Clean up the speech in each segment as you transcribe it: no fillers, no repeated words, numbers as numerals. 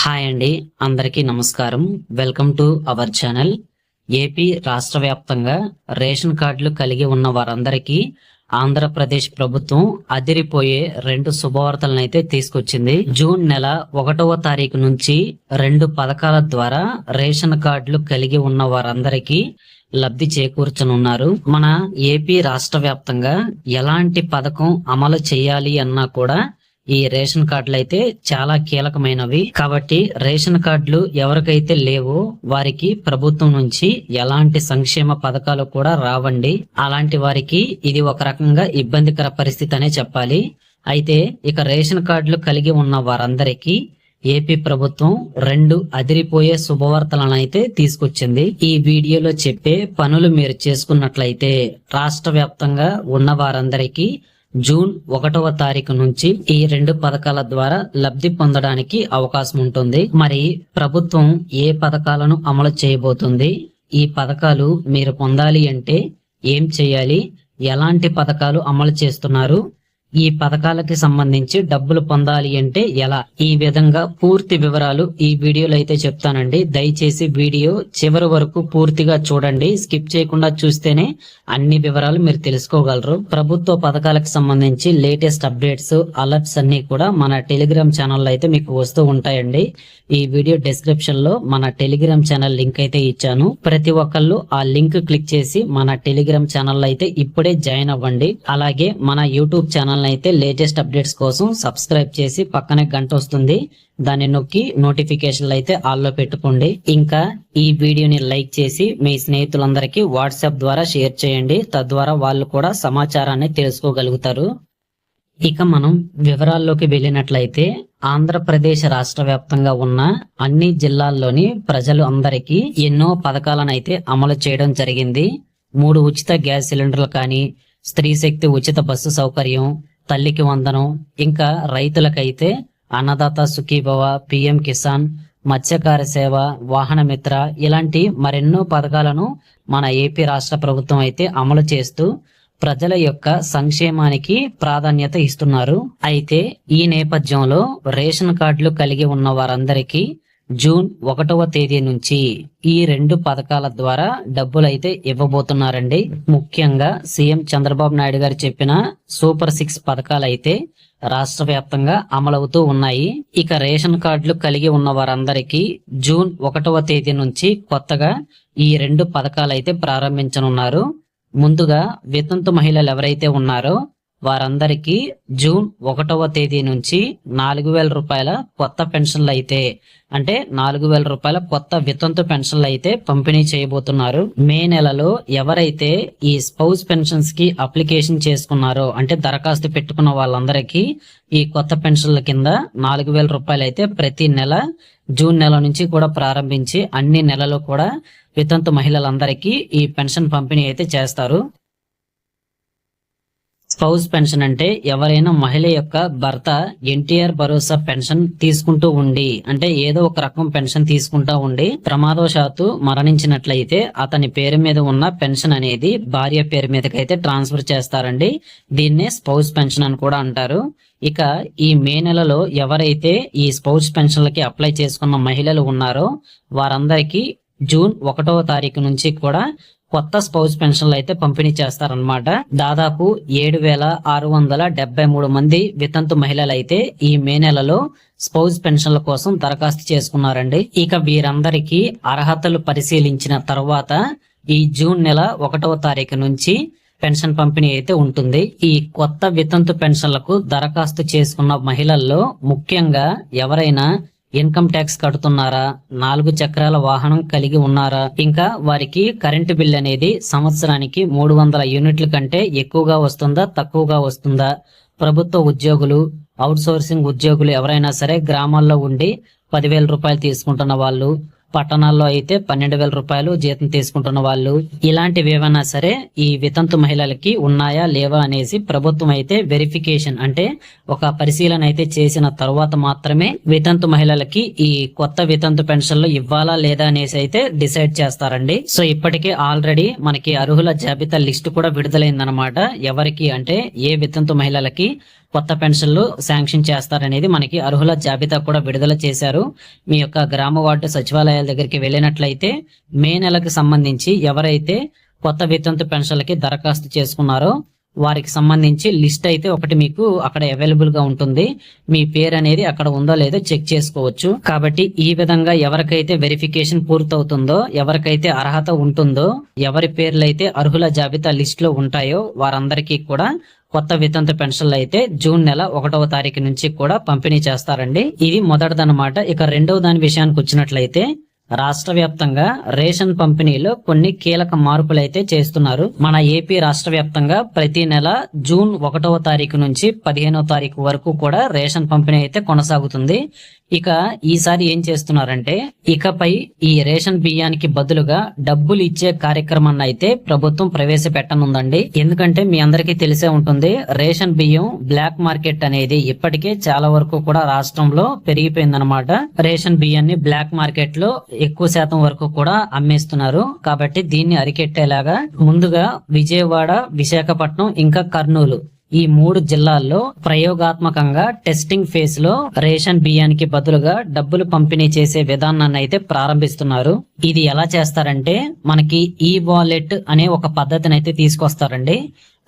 Hi అండి, అందరికీ నమస్కారం. Welcome to our channel. AP రాష్ట్ర వ్యాప్తంగా రేషన్ కార్డులు కలిగి ఉన్న వారందరికీ ఆంధ్రప్రదేశ్ ప్రభుత్వం అదిరిపోయే 2 శుభవార్తలను అయితే తీసుకొచ్చింది. జూన్ నెల 1వ తారీఖు నుంచి 2 పథకాల ద్వారా రేషన్ కార్డులు కలిగి ఉన్న వారందరికీ లబ్ధి చేకూర్చనున్నారు. మన ఏపీ రాష్ట్ర వ్యాప్తంగా ఎలాంటి పథకం అమలు చేయాలి అన్నా కూడా ఈ రేషన్ కార్డులు అయితే చాలా కీలకమైనవి. కాబట్టి రేషన్ కార్డులు ఎవరికైతే లేవో వారికి ప్రభుత్వం నుంచి ఎలాంటి సంక్షేమ పథకాలు కూడా రావండి. అలాంటి వారికి ఇది ఒక రకంగా ఇబ్బందికర పరిస్థితి అనే చెప్పాలి. అయితే ఇక రేషన్ కార్డులు కలిగి ఉన్న వారందరికీ ఏపీ ప్రభుత్వం 2 అదిరిపోయే శుభవార్తలను అయితే తీసుకొచ్చింది. ఈ వీడియోలో చెప్పే పనులు మీరు చేసుకున్నట్లయితే రాష్ట్ర వ్యాప్తంగా ఉన్న వారందరికీ జూన్ 1వ తారీఖు నుంచి ఈ 2 పథకాల ద్వారా లబ్ధి పొందడానికి అవకాశం ఉంటుంది. మరి ప్రభుత్వం ఏ పథకాలను అమలు చేయబోతుంది, ఈ పథకాలు మీరు పొందాలి అంటే ఏం చేయాలి, ఎలాంటి పథకాలు అమలు చేస్తున్నారు, ఈ పథకాలకి సంబంధించి డబ్బులు పొందాలి అంటే ఎలా, ఈ విధంగా పూర్తి వివరాలు ఈ వీడియోలో అయితే చెప్తానండి. దయచేసి వీడియో చివరి వరకు పూర్తిగా చూడండి. స్కిప్ చేయకుండా చూస్తేనే అన్ని వివరాలు మీరు తెలుసుకోగలరు. ప్రభుత్వ పథకాలకు సంబంధించి లేటెస్ట్ అప్డేట్స్, అలర్ట్స్ అన్ని కూడా మన టెలిగ్రామ్ ఛానల్లో అయితే మీకు వస్తూ ఉంటాయండి. ఈ వీడియో డిస్క్రిప్షన్ లో మన టెలిగ్రామ్ ఛానల్ లింక్ అయితే ఇచ్చాను. ప్రతి ఒక్కళ్ళు ఆ లింక్ క్లిక్ చేసి మన టెలిగ్రామ్ ఛానల్ అయితే ఇప్పుడే జాయిన్ అవ్వండి. అలాగే మన యూట్యూబ్ ఛానల్ అయితే లేటెస్ట్ అప్డేట్స్ కోసం సబ్స్క్రైబ్ చేసి పక్కనే గంట వస్తుంది, దాన్ని నొక్కి నోటిఫికేషన్లు అయితే ఆల్లో పెట్టుకోండి. ఇంకా ఈ వీడియోని లైక్ చేసి మీ స్నేహితులందరికీ వాట్సాప్ ద్వారా షేర్ చేయండి. తద్వారా వాళ్ళు కూడా సమాచారాన్ని తెలుసుకోగలుగుతారు. ఇక మనం వివరాల్లోకి వెళ్ళినట్లయితే ఆంధ్రప్రదేశ్ రాష్ట్ర వ్యాప్తంగా ఉన్న అన్ని జిల్లాల్లోని ప్రజలు అందరికీ ఎన్నో పథకాలను అయితే అమలు చేయడం జరిగింది. 3 ఉచిత గ్యాస్ సిలిండర్లు కానీ, స్త్రీ శక్తి ఉచిత బస్సు సౌకర్యం, తల్లికి వందనం, ఇంకా రైతులకైతే అన్నదాత సుఖీభవ, పిఎం కిసాన్, మత్స్యకార సేవ, వాహన మిత్ర ఇలాంటి మరెన్నో పథకాలను మన ఏపీ రాష్ట్ర ప్రభుత్వం అయితే అమలు చేస్తూ ప్రజల యొక్క సంక్షేమానికి ప్రాధాన్యత ఇస్తున్నారు. అయితే ఈ నేపథ్యంలో రేషన్ కార్డులు కలిగి ఉన్న వారందరికీ జూన్ 1వ తేదీ నుంచి ఈ 2 పథకాల ద్వారా డబ్బులైతే ఇవ్వబోతున్నారండి. ముఖ్యంగా సీఎం చంద్రబాబు నాయుడు గారు చెప్పిన సూపర్ 6 పథకాలైతే రాష్ట్ర వ్యాప్తంగా అమలవుతూ ఉన్నాయి. ఇక రేషన్ కార్డులు కలిగి ఉన్న వారందరికీ జూన్ 1వ తేదీ నుంచి కొత్తగా ఈ 2 పథకాలైతే ప్రారంభించనున్నారు. ముందుగా వితంతు మహిళలు ఎవరైతే ఉన్నారో వారందరికీ జూన్ 1వ తేదీ నుంచి 4,000 రూపాయల కొత్త పెన్షన్లు అయితే, అంటే 4,000 రూపాయల కొత్త వితంతు పెన్షన్లు అయితే పంపిణీ చేయబోతున్నారు. మే నెలలో ఎవరైతే ఈ స్పౌస్ పెన్షన్స్ కి అప్లికేషన్ చేసుకున్నారో, అంటే దరఖాస్తు పెట్టుకున్న వాళ్ళందరికీ ఈ కొత్త పెన్షన్ల కింద 4,000 రూపాయలు అయితే ప్రతి నెల జూన్ నెల నుంచి కూడా ప్రారంభించి అన్ని నెలలు కూడా వితంతు మహిళలందరికీ ఈ పెన్షన్ పంపిణీ అయితే చేస్తారు. స్పౌస్ పెన్షన్ అంటే ఎవరైనా మహిళ యొక్క భర్త ఎన్టీఆర్ భరోసా పెన్షన్ తీసుకుంటూ ఉండి, అంటే ఏదో ఒక రకం పెన్షన్ తీసుకుంటా ఉండి ప్రమాదవశాత్తు మరణించినట్లయితే అతని పేరు మీద ఉన్న పెన్షన్ అనేది భార్య పేరు మీదకైతే ట్రాన్స్ఫర్ చేస్తారండి. దీన్నే స్పౌస్ పెన్షన్ అని కూడా అంటారు. ఇక ఈ మే నెలలో ఎవరైతే ఈ స్పౌస్ పెన్షన్లకి అప్లై చేసుకున్న మహిళలు ఉన్నారో వారందరికీ జూన్ 1వ తారీఖు నుంచి కూడా కొత్త స్పౌస్ పెన్షన్లు అయితే పంపిణీ చేస్తారనమాట. దాదాపు 7,673 మంది వితంతు మహిళలు అయితే ఈ మే నెలలో స్పౌస్ పెన్షన్ల కోసం దరఖాస్తు చేసుకున్నారండి. ఇక వీరందరికీ అర్హతలు పరిశీలించిన తర్వాత ఈ జూన్ నెల 1వ తారీఖు నుంచి పెన్షన్ పంపిణీ అయితే ఉంటుంది. ఈ కొత్త వితంతు పెన్షన్లకు దరఖాస్తు చేసుకున్న మహిళల్లో ముఖ్యంగా ఎవరైనా ఇన్కమ్ ట్యాక్స్ కడుతున్నారా, 4 చక్రాల వాహనం కలిగి ఉన్నారా, ఇంకా వారికి కరెంటు బిల్ అనేది సంవత్సరానికి 300 యూనిట్ల కంటే ఎక్కువగా వస్తుందా, తక్కువగా వస్తుందా, ప్రభుత్వ ఉద్యోగులు, అవుట్ సోర్సింగ్ ఉద్యోగులు ఎవరైనా సరే గ్రామాల్లో ఉండి 10,000 రూపాయలు తీసుకుంటున్న వాళ్ళు, పట్టణాల్లో అయితే 12,000 రూపాయలు జీతం తీసుకుంటున్న వాళ్ళు, ఇలాంటివి ఏవైనా సరే ఈ వితంతు మహిళలకి ఉన్నాయా లేవా అనేసి ప్రభుత్వం అయితే వెరిఫికేషన్ అంటే ఒక పరిశీలన అయితే చేసిన తర్వాత మాత్రమే వితంతు మహిళలకి ఈ కొత్త వితంతు పెన్షన్లు ఇవ్వాలా లేదా అనేసి అయితే డిసైడ్ చేస్తారండి. సో ఇప్పటికే ఆల్రెడీ మనకి అర్హుల జాబితా లిస్టు కూడా విడుదలైందనమాట. ఎవరికి అంటే ఏ వితంతు మహిళలకి కొత్త పెన్షన్లు శాంక్షన్ చేస్తారనేది మనకి అర్హుల జాబితా కూడా విడుదల చేశారు. మీ యొక్క గ్రామ వార్డు సచివాలయాల దగ్గరికి వెళ్ళినట్లయితే మే నెలకు సంబంధించి ఎవరైతే కొత్త వితంతు పెన్షన్లకి దరఖాస్తు చేసుకున్నారో వారికి సంబంధించి లిస్ట్ అయితే ఒకటి మీకు అక్కడ అవైలబుల్ గా ఉంటుంది. మీ పేరు అనేది అక్కడ ఉందో లేదో చెక్ చేసుకోవచ్చు. కాబట్టి ఈ విధంగా ఎవరికైతే వెరిఫికేషన్ పూర్తవుతుందో, ఎవరికైతే అర్హత ఉంటుందో, ఎవరి పేర్లు అయితే అర్హుల జాబితా లిస్ట్ లో ఉంటాయో వారందరికీ కూడా కొత్త వితంతు పెన్షన్లు అయితే జూన్ నెల 1వ తారీఖు నుంచి కూడా పంపిణీ చేస్తారండి. ఇది మొదటిదన్నమాట. ఇక రెండవ దాని విషయానికి వచ్చినట్లయితే రాష్ట్ర వ్యాప్తంగా రేషన్ పంపిణీలో కొన్ని కీలక మార్పులు అయితే చేస్తున్నారు. మన ఏపీ రాష్ట్ర వ్యాప్తంగా ప్రతి నెల జూన్ 1వ తారీఖు నుంచి 15వ తారీఖు వరకు కూడా రేషన్ పంపిణీ అయితే కొనసాగుతుంది. ఇక ఈసారి ఏం చేస్తున్నారంటే ఇకపై ఈ రేషన్ బియ్యానికి బదులుగా డబ్బులు ఇచ్చే కార్యక్రమాన్ని అయితే ప్రభుత్వం ప్రవేశపెట్టనుందండి. ఎందుకంటే మీ అందరికీ తెలిసే ఉంటుంది, రేషన్ బియ్యం బ్లాక్ మార్కెట్ అనేది ఇప్పటికే చాలా వరకు కూడా రాష్ట్రంలో పెరిగిపోయిందనమాట. రేషన్ బియ్యాన్ని బ్లాక్ మార్కెట్ లో ఎక్కువ శాతం వరకు కూడా అమ్మేస్తున్నారు. కాబట్టి దీన్ని అరికెట్టేలాగా ముందుగా విజయవాడ, విశాఖపట్నం ఇంకా కర్నూలు ఈ 3 జిల్లాల్లో ప్రయోగాత్మకంగా టెస్టింగ్ ఫేజ్ లో రేషన్ బియ్యానికి బదులుగా డబ్బులు పంపిణీ చేసే విధానాన్ని అయితే ప్రారంభిస్తున్నారు. ఇది ఎలా చేస్తారంటే మనకి ఈ వాలెట్ అనే ఒక పద్ధతిని అయితే తీసుకొస్తారండి.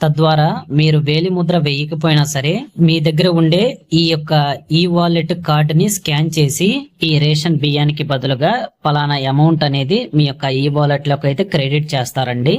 తద్వారా మీరు వేలి ముద్ర వేయకపోయినా సరే మీ దగ్గర ఉండే ఈ యొక్క ఈ వాలెట్ కార్డుని స్కాన్ చేసి ఈ రేషన్ బియ్యానికి బదులుగా పలానా అమౌంట్ అనేది మీ యొక్క ఈ వాలెట్ లోకి అయితే క్రెడిట్ చేస్తారండి.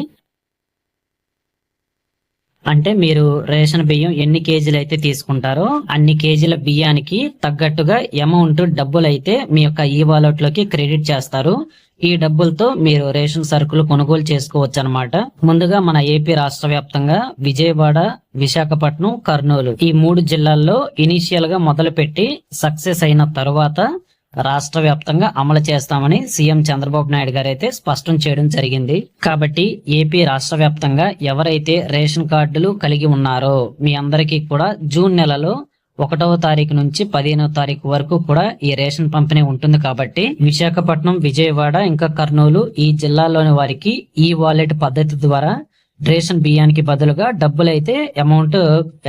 అంటే మీరు రేషన్ బియ్యం ఎన్ని కేజీలు అయితే తీసుకుంటారో అన్ని కేజీల బియ్యానికి తగ్గట్టుగా అమౌంట్ డబ్బులు అయితే మీ యొక్క ఈ వాలెట్ లోకి క్రెడిట్ చేస్తారు. ఈ డబ్బులతో మీరు రేషన్ సరుకులు కొనుగోలు చేసుకోవచ్చు అన్నమాట. ముందుగా మన ఏపీ రాష్ట్ర వ్యాప్తంగా విజయవాడ, విశాఖపట్నం, కర్నూలు ఈ 3 జిల్లాల్లో ఇనీషియల్ గా మొదలుపెట్టి సక్సెస్ అయిన తర్వాత రాష్ట్ర వ్యాప్తంగా అమలు చేస్తామని సీఎం చంద్రబాబు నాయుడు గారు అయితే స్పష్టం చేయడం జరిగింది. కాబట్టి ఏపీ రాష్ట్ర వ్యాప్తంగా ఎవరైతే రేషన్ కార్డులు కలిగి ఉన్నారో మీ అందరికీ కూడా జూన్ నెలలో 1వ తారీఖు నుంచి 15వ తారీఖు వరకు కూడా ఈ రేషన్ పంపిణీ ఉంటుంది. కాబట్టి విశాఖపట్నం, విజయవాడ ఇంకా కర్నూలు ఈ జిల్లాల్లోని వారికి ఈ వాలెట్ పద్ధతి ద్వారా రేషన్ బియ్యానికి బదులుగా డబ్బులైతే అమౌంట్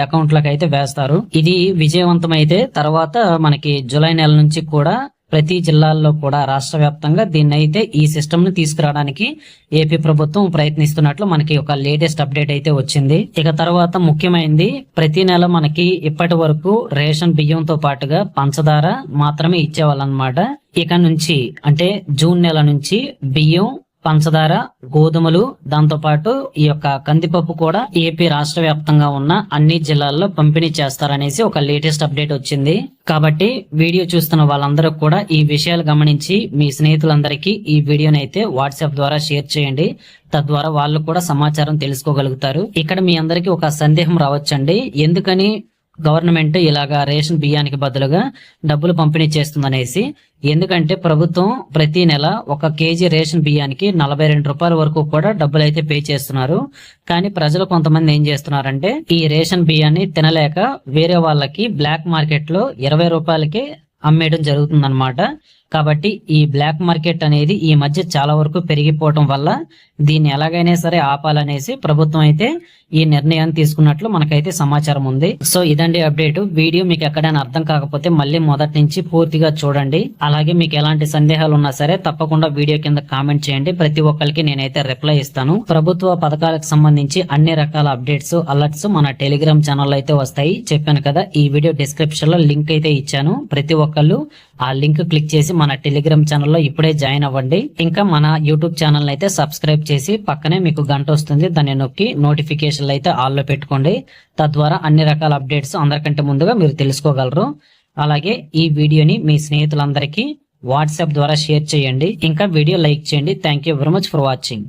అకౌంట్ లకు అయితే వేస్తారు. ఇది విజయవంతమైతే తర్వాత మనకి జూలై నెల నుంచి కూడా ప్రతి జిల్లాల్లో కూడా రాష్ట్ర వ్యాప్తంగా దీన్ని అయితే ఈ సిస్టమ్ ను తీసుకురావడానికి ఏపీ ప్రభుత్వం ప్రయత్నిస్తున్నట్లు మనకి ఒక లేటెస్ట్ అప్డేట్ అయితే వచ్చింది. ఇక తర్వాత ముఖ్యమైనది, ప్రతి నెల మనకి ఇప్పటి వరకు రేషన్ బియ్యంతో పాటుగా పంచదార మాత్రమే ఇచ్చేవాళ్ళనమాట. ఇక నుంచి అంటే జూన్ నెల నుంచి బియ్యం, పంచదార, గోధుమలు, దాంతో పాటు ఈ యొక్క కందిపప్పు కూడా ఏపీ రాష్ట్ర వ్యాప్తంగా ఉన్న అన్ని జిల్లాల్లో పంపిణీ చేస్తారనేసి ఒక లేటెస్ట్ అప్డేట్ వచ్చింది. కాబట్టి వీడియో చూస్తున్న వాళ్ళందరూ కూడా ఈ విషయాలు గమనించి మీ స్నేహితులందరికీ ఈ వీడియోని అయితే వాట్సాప్ ద్వారా షేర్ చేయండి. తద్వారా వాళ్ళు కూడా సమాచారం తెలుసుకోగలుగుతారు. ఇక్కడ మీ అందరికీ ఒక సందేహం రావచ్చండి, ఎందుకని గవర్నమెంట్ ఇలాగా రేషన్ బియ్యానికి బదులుగా డబ్బులు పంపిణీ చేస్తుందనేసి. ఎందుకంటే ప్రభుత్వం ప్రతి నెల 1 కేజీ రేషన్ బియ్యానికి 42 రూపాయల వరకు కూడా డబ్బులు అయితే పే చేస్తున్నారు. కానీ ప్రజలు కొంతమంది ఏం చేస్తున్నారంటే ఈ రేషన్ బియ్యాన్ని తినలేక వేరే వాళ్ళకి బ్లాక్ మార్కెట్ లో 20 రూపాయలకి అమ్మేయడం జరుగుతుందన్నమాట. కాబట్టి ఈ బ్లాక్ మార్కెట్ అనేది ఈ మధ్య చాలా వరకు పెరిగిపోవటం వల్ల దీన్ని ఎలాగైనా సరే ఆపాలనేసి ప్రభుత్వం అయితే ఈ నిర్ణయాన్ని తీసుకున్నట్లు మనకైతే సమాచారం ఉంది. సో ఇదండి అప్డేట్. వీడియో మీకు ఎక్కడైనా అర్థం కాకపోతే మళ్ళీ మొదటి నుంచి పూర్తిగా చూడండి. అలాగే మీకు ఎలాంటి సందేహాలు ఉన్నా సరే తప్పకుండా వీడియో కింద కామెంట్ చేయండి. ప్రతి ఒక్కరికి నేనైతే రిప్లై ఇస్తాను. ప్రభుత్వ పథకాలకు సంబంధించి అన్ని రకాల అప్డేట్స్, అలర్ట్స్ మన టెలిగ్రామ్ ఛానల్ అయితే వస్తాయి. చెప్పాను కదా, ఈ వీడియో డిస్క్రిప్షన్ లో లింక్ అయితే ఇచ్చాను. ప్రతి ఒక్కళ్ళు ఆ లింక్ క్లిక్ చేసి మన టెలిగ్రామ్ ఛానల్లో ఇప్పుడే జాయిన్ అవ్వండి. ఇంకా మన యూట్యూబ్ ఛానల్ అయితే సబ్స్క్రైబ్ చేసి పక్కనే మీకు గంట వస్తుంది, దాన్ని నొక్కి నోటిఫికేషన్లు అయితే ఆల్ లో పెట్టుకోండి. తద్వారా అన్ని రకాల అప్డేట్స్ అందరికంటే ముందుగా మీరు తెలుసుకోగలరు. అలాగే ఈ వీడియోని మీ స్నేహితులందరికీ వాట్సాప్ ద్వారా షేర్ చేయండి. ఇంకా వీడియో లైక్ చేయండి. Thank you very much for watching.